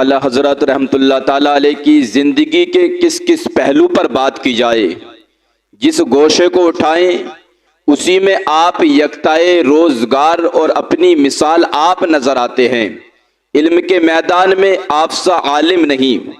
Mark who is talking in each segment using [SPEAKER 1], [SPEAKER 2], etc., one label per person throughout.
[SPEAKER 1] اعلیٰ حضرت رحمۃ اللہ تعالیٰ علیہ کی زندگی کے کس کس پہلو پر بات کی جائے، جس گوشے کو اٹھائیں اسی میں آپ یکتائے روزگار اور اپنی مثال آپ نظر آتے ہیں۔ علم کے میدان میں آپ سا عالم نہیں،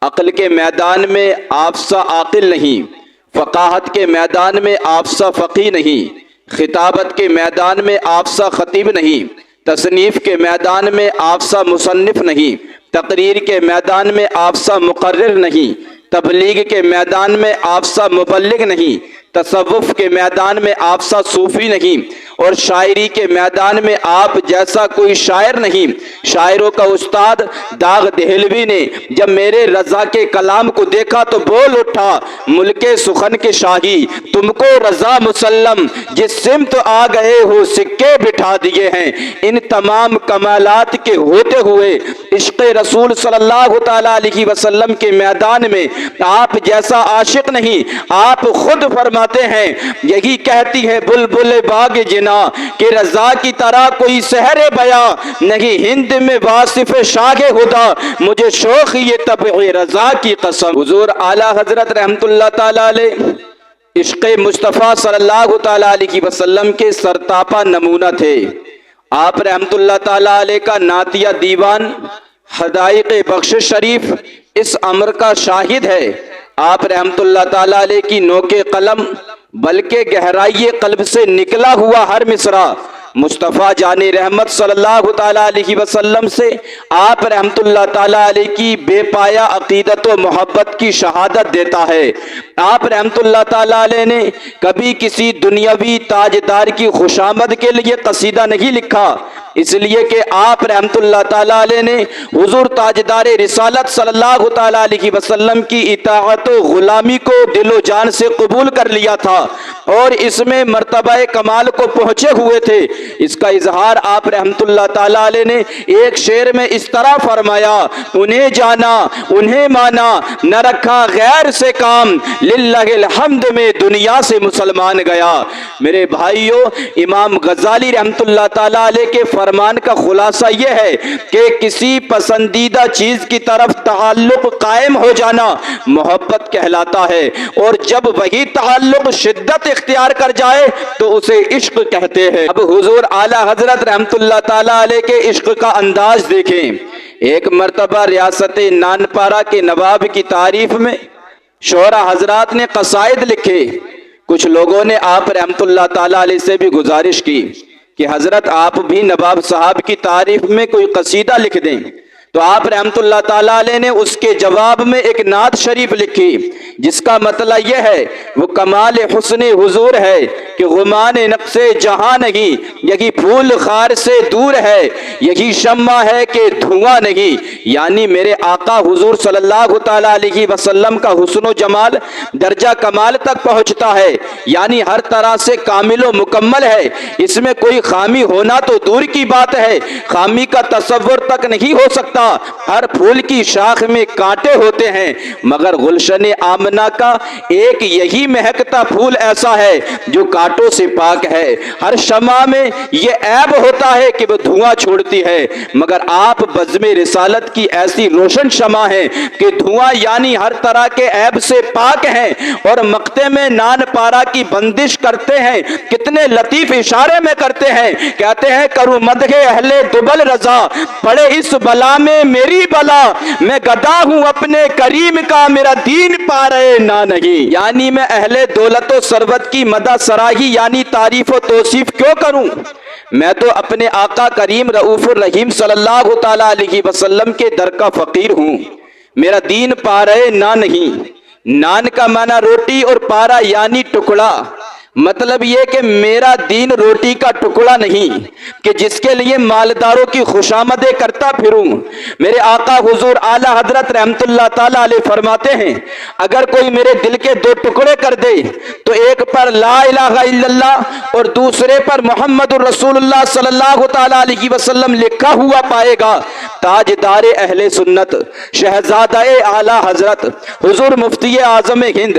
[SPEAKER 1] عقل کے میدان میں آپ سا عاقل نہیں، فقاہت کے میدان میں آپ سا فقیہ نہیں، خطابت کے میدان میں آپ سا خطیب نہیں، تصنیف کے میدان میں آپ سا مصنف نہیں، تقریر کے میدان میں آپ سا مقرر نہیں، تبلیغ کے میدان میں آپ سا مبلغ نہیں، تصوف کے میدان میں آپ سا صوفی نہیں، اور شاعری کے میدان میں آپ جیسا کوئی شاعر نہیں۔ شاعروں کا استاد داغ دہلوی نے جب میرے رضا کے کلام کو دیکھا تو بول اٹھا، ملک سخن کے شاہی تم کو رضا مسلم، جس سمت آ گئے ہو سکے بٹھا دیے ہیں۔ ان تمام کمالات کے ہوتے ہوئے عشق رسول صلی اللہ تعالیٰ علیہ وسلم کے میدان میں آپ جیسا عاشق نہیں۔ آپ خود فرماتے ہیں، یہی کہتی ہے بلبل باغ جنا کہ رضا کی طرح کوئی سحر بیاں نہیں، ہند میں واصف شاہ خدا مجھے شوق یہ طبع رضا کی قسم۔ حضور اعلیٰ حضرت رحمت اللہ تعالیٰ علیہ عشق مصطفیٰ صلی اللہ تعالیٰ علیہ وسلم کے سرتاپا نمونہ تھے۔ آپ رحمت اللہ تعالیٰ علیہ کا نعتیہ دیوان حدائق بخشش شریف اس امر کا شاہد ہے۔ آپ رحمت اللہ تعالیٰ علیہ کی نوک قلم بلکہ گہرائی قلب سے نکلا ہوا ہر مصرع مصطفیٰ جان رحمت صلی اللہ تعالیٰ علیہ وسلم سے آپ رحمت اللہ تعالیٰ علیہ کی بے پایا عقیدت و محبت کی شہادت دیتا ہے۔ آپ رحمت اللہ تعالیٰ علیہ نے کبھی کسی دنیاوی تاجدار کی خوشامد کے لیے قصیدہ نہیں لکھا، اس لیے کہ آپ رحمت اللہ تعالیٰ علیہ نے حضور تاجدار رسالت صلی اللہ تعالیٰ علیہ وسلم کی اطاعت و غلامی کو دل و جان سے قبول کر لیا تھا اور اس میں مرتبہ کمال کو پہنچے ہوئے تھے۔ اس کا اظہار آپ رحمت اللہ تعالیٰ علیہ نے ایک شعر میں اس طرح فرمایا، انہیں جانا انہیں مانا نہ رکھا غیر سے کام، للہ الحمد میں دنیا سے مسلمان گیا۔ میرے بھائیوں، امام غزالی رحمت اللہ تعالیٰ علیہ کے فرمان کا خلاصہ یہ ہے کہ کسی پسندیدہ چیز کی طرف تعلق قائم ہو جانا محبت کہلاتا ہے، اور جب وہی تعلق شدت اختیار کر جائے تو اسے عشق کہتے ہیں۔ اب حضور اعلیٰ حضرت رحمت اللہ تعالیٰ علیہ کے عشق کا انداز دیکھیں۔ ایک مرتبہ ریاست نانپارہ کے نواب کی تعریف میں شعراء حضرات نے قصائد لکھے۔ کچھ لوگوں نے آپ رحمت اللہ تعالیٰ علیہ سے بھی گزارش کی کہ حضرت آپ بھی نواب صاحب کی تعریف میں کوئی قصیدہ لکھ دیں، تو آپ رحمت اللہ تعالیٰ علیہ نے اس کے جواب میں ایک نعت شریف لکھی جس کا مطلب یہ ہے، وہ کمال حسن حضور ہے کہ غمان نقص جہاں نہیں، یہی پھول خار سے دور ہے، یہی شمع ہے کہ دھواں نہیں۔ یعنی میرے آقا حضور صلی اللہ تعالیٰ علیہ وسلم کا حسن و جمال درجہ کمال تک پہنچتا ہے، یعنی ہر طرح سے کامل و مکمل ہے، اس میں کوئی خامی ہونا تو دور کی بات ہے، خامی کا تصور تک نہیں ہو سکتا۔ ہر پھول کی شاخ میں کانٹے ہوتے ہیں، مگر گلشن آمنہ کا ایک یہی مہکتا پھول ایسا ہے جو کانٹوں سے پاک ہے۔ ہر شمع میں یہ عیب ہوتا ہے کہ وہ دھواں چھوڑتی ہے، مگر آپ بزم رسالت کی ایسی روشن شمع ہیں کہ دھواں یعنی ہر طرح کے عیب سے پاک ہیں، اور مقطع میں نان پارا کی بندش کرتے ہیں، کتنے لطیف اشارے میں کرتے ہیں، کہتے ہیں کروں مدح اہل دبل رضا، پڑے اس بلا میں میری بلا، میں گدا ہوں اپنے کریم کا، میرا دین پا رہے نہ نہیں۔ یعنی میں اہل دولت و ثروت کی مدح سراہی یعنی تعریف و توصیف کیوں کروں؟ میں تو اپنے آقا کریم رؤوف الرحیم صلی اللہ تعالیٰ علیہ وسلم کے در کا فقیر ہوں، میرا دین پا رہے نہ نہیں۔ نان کا معنی روٹی اور پارا یعنی ٹکڑا، مطلب یہ کہ میرا دین روٹی کا ٹکڑا نہیں کہ جس کے لیے مالداروں کی خوشامدیں کرتا پھروں۔ میرے آقا حضور اعلیٰ حضرت رحمت اللہ تعالیٰ علیہ فرماتے ہیں، اگر کوئی میرے دل کے دو ٹکڑے کر دے تو ایک پر لا الہ الا اللہ اور دوسرے پر محمد الرسول اللہ صلی اللہ تعالیٰ علیہ وسلم لکھا ہوا پائے گا۔ تاجدار اہل سنت شہزادہ اعلیٰ حضرت حضور مفتی اعظم ہند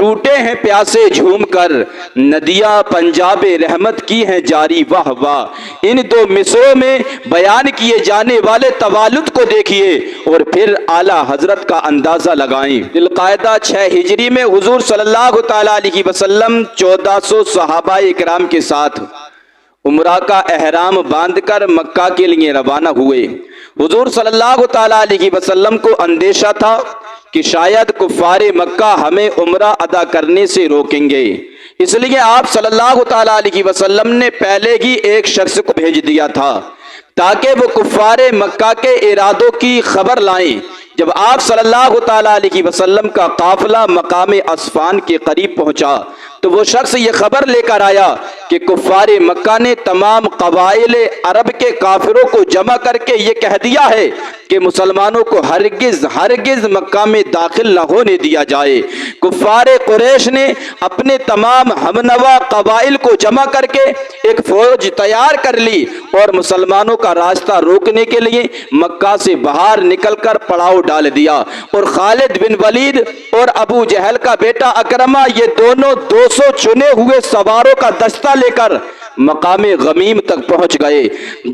[SPEAKER 1] ٹوٹے ہیں پیاسے جھوم کر، ندیاں پنجاب رحمت کی ہیں جاری، واہ واہ۔ ان دو مصروں میں بیان کیے جانے والے توالد کو دیکھیے اور پھر اعلیٰ حضرت کا اندازہ لگائیں۔ ذوالقعدہ 6 ہجری میں حضور صلی اللہ تعالیٰ علیہ وسلم 1400 صحابہ اکرام کے ساتھ عمرہ کا احرام باندھ کر مکہ کے لیے روانہ ہوئے۔ حضور صلی اللہ تعالیٰ علیہ وسلم کو اندیشہ تھا کہ شاید کفار مکہ ہمیں عمرہ ادا کرنے سے روکیں گے، اس لیے آپ صلی اللہ تعالیٰ علیہ وسلم نے پہلے ہی ایک شخص کو بھیج دیا تھا تاکہ وہ کفار مکہ کے ارادوں کی خبر لائیں۔ جب آپ صلی اللہ تعالیٰ علیہ وسلم کا قافلہ مقام عصفان کے قریب پہنچا تو وہ شخص یہ خبر لے کر آیا کہ کفار مکہ نے تمام قبائل عرب کے کافروں کو جمع کر کے یہ کہہ دیا ہے کہ مسلمانوں کو ہرگز مکہ میں داخل نہ ہونے دیا جائے۔ کفار قریش نے اپنے تمام ہمنوا قبائل کو جمع کر کے ایک فوج تیار کر لی اور مسلمانوں کا راستہ روکنے کے لیے مکہ سے باہر نکل کر پڑاؤ ڈال دیا، اور خالد بن ولید اور ابو جہل کا بیٹا اکرمہ یہ دونوں 200 چنے ہوئے سواروں کا دستہ لے کر مقام غمیم تک پہنچ گئے۔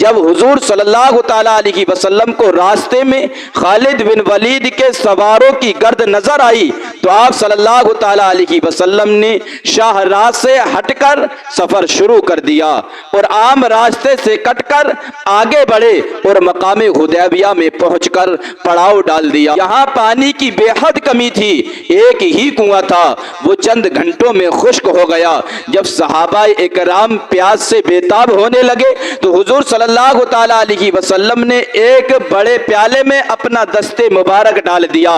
[SPEAKER 1] جب حضور صلی اللہ تعالیٰ علیہ وسلم کو راستے میں خالد بن ولید کے سواروں کی گرد نظر آئی تو آپ صلی اللہ تعالیٰ علیہ وسلم نے شاہراہ سے ہٹ کر سفر شروع کر دیا اور عام راستے سے کٹ کر آگے بڑھے اور مقام حدیبیہ میں پہنچ کر پڑاؤ ڈال دیا۔ یہاں پانی کی بے حد کمی تھی، ایک ہی کنواں تھا، وہ چند گھنٹوں میں خشک ہو گیا۔ جب صحابہ اکرام پیاس سے بےتاب ہونے لگے تو حضور صلی اللہ تعالیٰ علیہ وسلم نے ایک بڑے پیالے میں اپنا دست مبارک ڈال دیا۔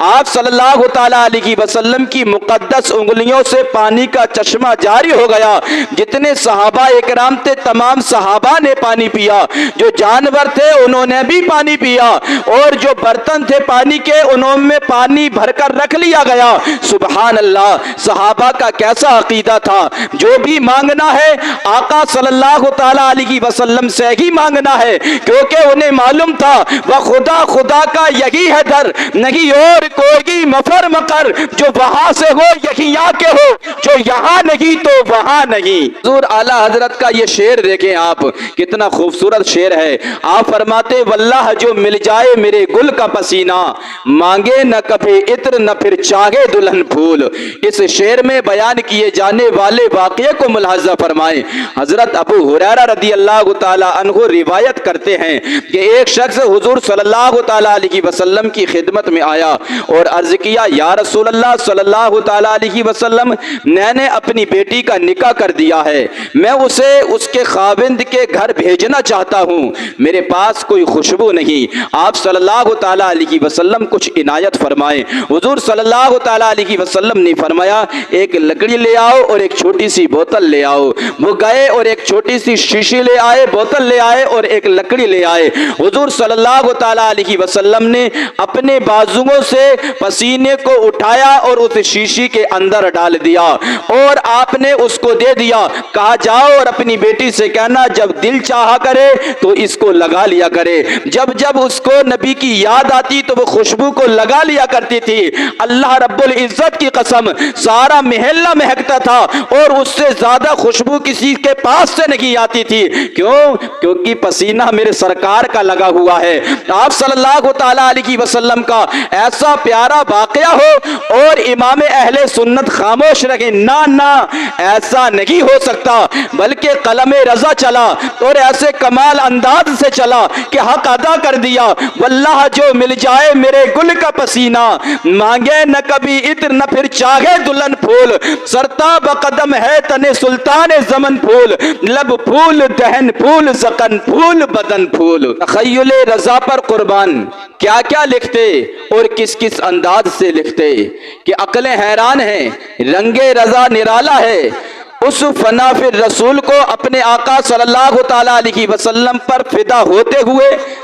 [SPEAKER 1] آپ صلی اللہ تعالیٰ علیہ وسلم کی مقدس انگلیوں سے پانی کا چشمہ جاری ہو گیا۔ جتنے صحابہ اکرام تھے تمام صحابہ نے پانی پیا، جو جانور تھے انہوں نے بھی پانی پیا، اور جو برتن تھے پانی کے انہوں میں پانی بھر کر رکھ لیا گیا۔ سبحان اللہ، صحابہ کا کیسا عقیدہ تھا، جو بھی مانگنا ہے آقا صلی اللہ تعالیٰ علیہ وسلم سے ہی مانگنا ہے، کیونکہ انہیں معلوم تھا وہ خدا کا یہی ہے در، نہیں اور کوئی مفر مقر، جو وہاں سے ہو یہی یہاں کے ہو، جو یہاں نہیں تو وہاں نہیں۔ حضور اعلیٰ حضرت کا یہ شعر دیکھیں آپ، کتنا خوبصورت شعر ہے۔ آپ فرماتے واللہ جو مل جائے میرے گل کا پسینہ، مانگے نہ کبھی عطر نہ پھر چاہے دلہن پھول۔ اس شعر میں بیان کیے جانے والے واقعے کو ملاحظہ فرمائیں۔ حضرت ابو ہریرہ رضی اللہ تعالیٰ عنہ روایت کرتے ہیں کہ ایک شخص حضور صلی اللہ تعالیٰ علیہ وسلم کی خدمت میں آیا اور عرض کیا یا رسول اللہ صلی اللہ تعالیٰ علیہ وسلم، میں نے اپنی بیٹی کا نکاح کر دیا ہے، میں اسے اس کے خاوند کے گھر بھیجنا چاہتا ہوں، میرے پاس کوئی خوشبو نہیں۔ آپ صلی اللہ تعالیٰ علیہ وسلم کچھ عنایت فرمائیں۔ حضور صلی اللہ تعالیٰ علیہ وسلم نے فرمایا ایک لکڑی لے آؤ اور ایک چھوٹی سی بوتل لے آؤ۔ وہ گئے اور ایک چھوٹی سی شیشی لے آئے، بوتل لے آئے اور ایک لکڑی لے آئے۔ حضور صلی اللہ تعالیٰ علیہ وسلم نے اپنے بازوؤں سے پسینے کو اٹھایا اور اس شیشی کے اندر ڈال دیا اور آپ نے اس کو دے دیا، کہا جاؤ اور اپنی بیٹی سے کہنا جب دل چاہا کرے تو اس کو لگا لیا کرے۔ جب اس کو نبی کی یاد آتی تو وہ خوشبو کو لگا لیا کرتی تھی۔ اللہ رب العزت کی قسم سارا محلہ مہکتا تھا اور اس سے زیادہ خوشبو کسی کے پاس سے نہیں آتی تھی۔ کیونکہ پسینہ میرے سرکار کا لگا ہوا ہے۔ آپ صلی اللہ تعالیٰ علیہ وسلم کا ایسا پیارا واقعہ ہو اور امام اہل سنت خاموش رہے، نہ ایسا نہیں ہو سکتا، بلکہ قلم رضا چلا اور ایسے کمال انداز سے چلا کہ حق ادا کر دیا۔ واللہ جو مل جائے میرے گل کا پسینہ، مانگے نہ کبھی عطر نہ پھر چاہے دلہن پھول، سرتاب قدم ہے تن سلطان زمن پھول، لب پھول دہن پھول زقن پھول بدن پھول۔ تخیل رضا پر قربان کیا کیا لکھتے اور کس کس انداز سے لکھتے کہ عقلیں حیران ہیں۔ رنگ رضا نرالا ہے، اس فنا فی رسول کو اپنے آقا صلی اللہ تعالیٰ علیہ وسلم پر فدا ہوتے ہوئے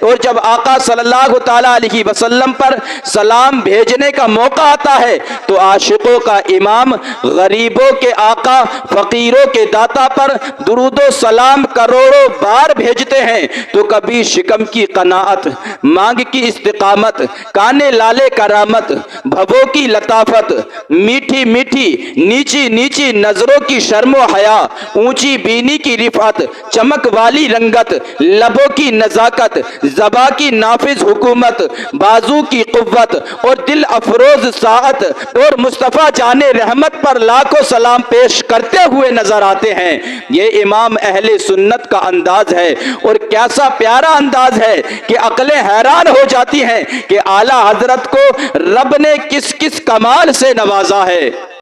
[SPEAKER 1] اور جب آقا صلی اللہ تعالی علیہ وسلم پر سلام بھیجنے کا موقع آتا ہے تو عاشقوں کا امام غریبوں کے آقا فقیروں کے داتا پر درود و سلام کروڑوں بار بھیجتے ہیں، تو کبھی شکم کی قناعت، مانگ کی استقامت، کانے لالے کرامت، بھووں کی لطافت، میٹھی میٹھی نیچی نیچی نظروں کی شرم و حیا، اونچی بینی کی رفعت، چمک والی رنگت، لبوں کی نزاکت، زباں کی نافذ حکومت، بازو کی قوت اور دل افروز ساعت، اور مصطفیٰ جان رحمت پر لاکھوں سلام پیش کرتے ہوئے نظر آتے ہیں۔ یہ امام اہل سنت کا انداز ہے، اور کیسا پیارا انداز ہے کہ عقلیں حیران ہو جاتی ہیں کہ اعلیٰ حضرت کو رب نے کس کس کمال سے نوازا ہے۔